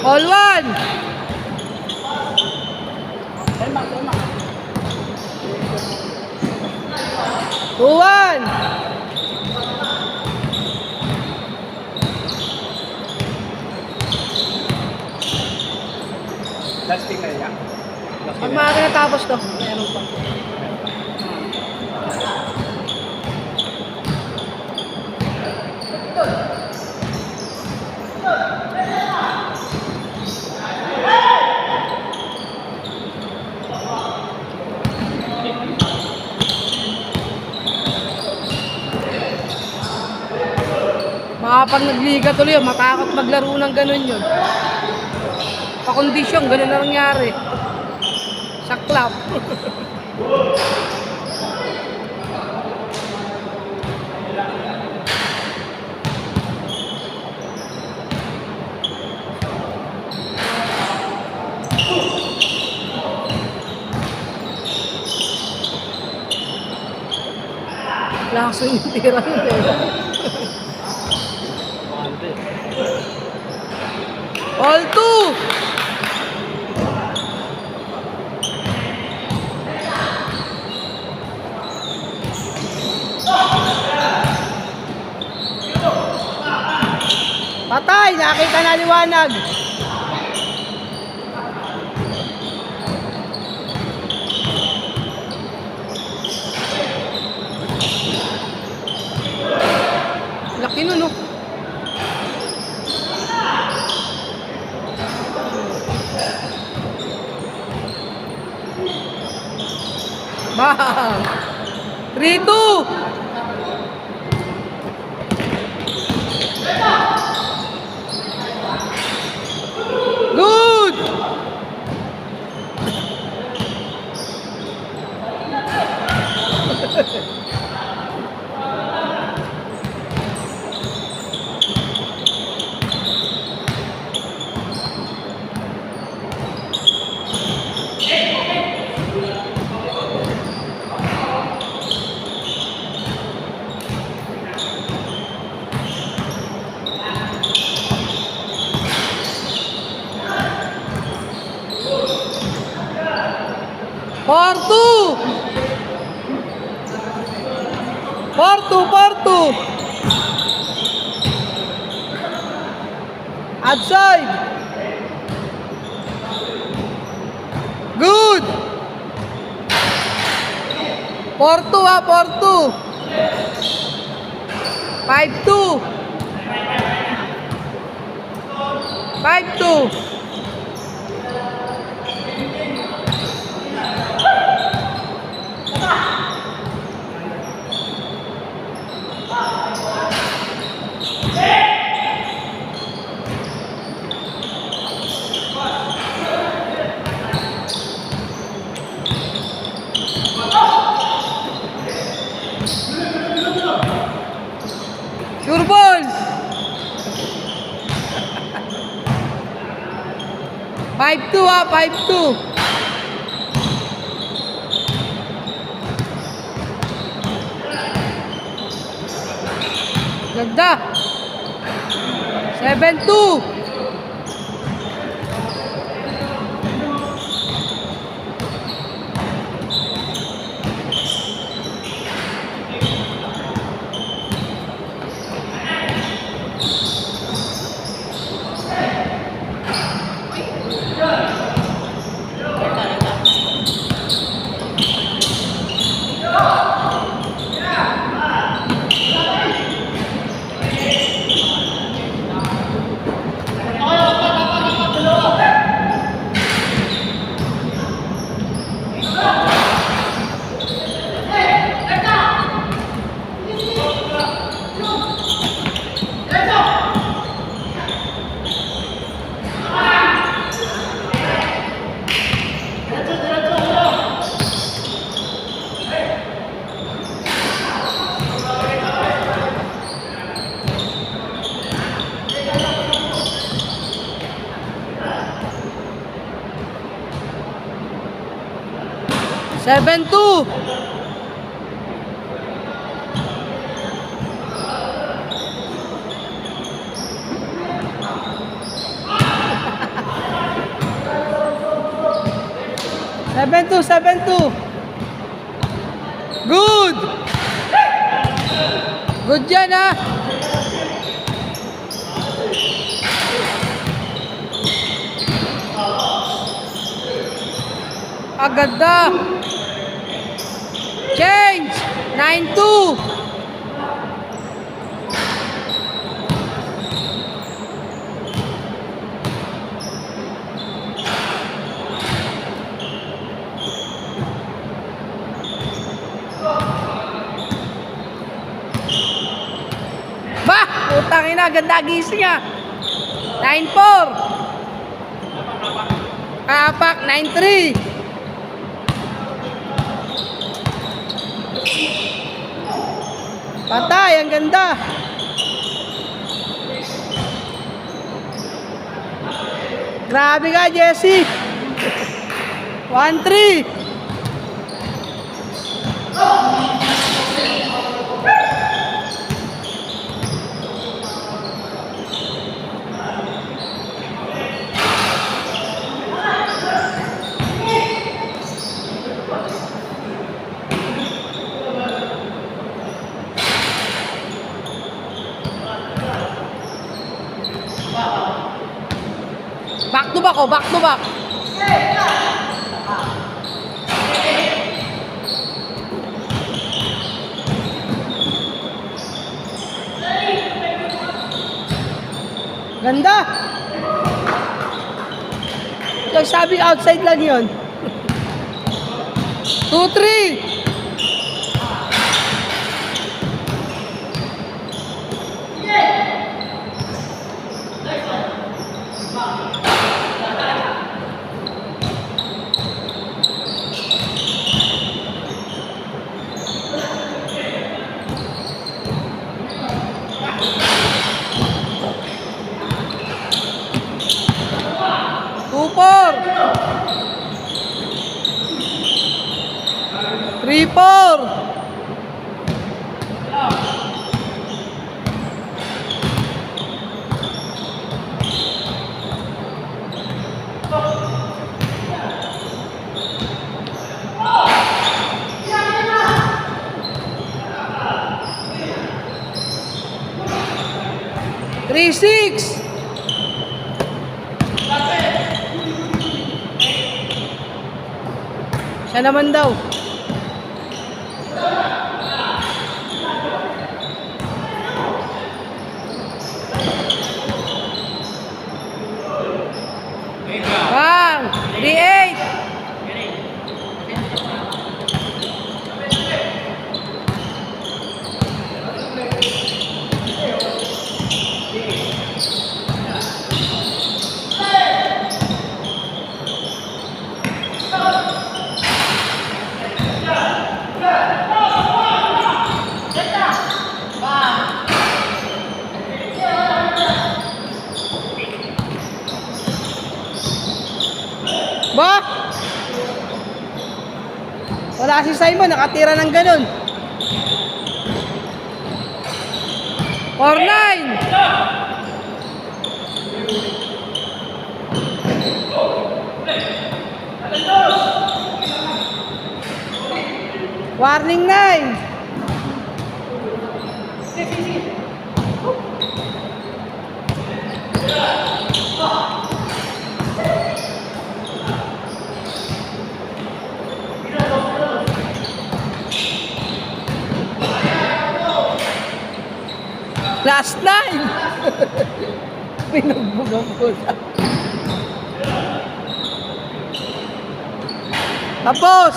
All one. Two one. Last pick na yan. Pag maaga natapos to. Meron pa. Pag nagliga tuloy yun, matakot maglaro ng ganun yun. Pa-kondisyon, ganun na nangyari. Sa club. Laso yung tira nila. All two! Patay! Nakita na liwanag! Laki nun, no? Bang! 3-2! Good! Porto! Outside! Good! Porto 5-2! 5-2! Sure ball! 5-2 5-2. Ganda. 7-2. Seven two. 7-2, 7-2. Good! Good yan, ha? Aganda. Change. 9-2. Bah! Putang ina, ganda gising, ha? 9-4. Kapak. 9-3. Patay, ang ganda. Grabe ka, Jesse. 1-3. Back to back, oh, back to back. Ganda. Sabi outside lang yun. 2-3. Four. 3-4. Three, 6. Siya naman daw. Bang! 3-8. Ba? Wala si Simon, nakatira ng ganun. 4-9. Warning 9. Last 9. Pinagbugang ko na. Tapos.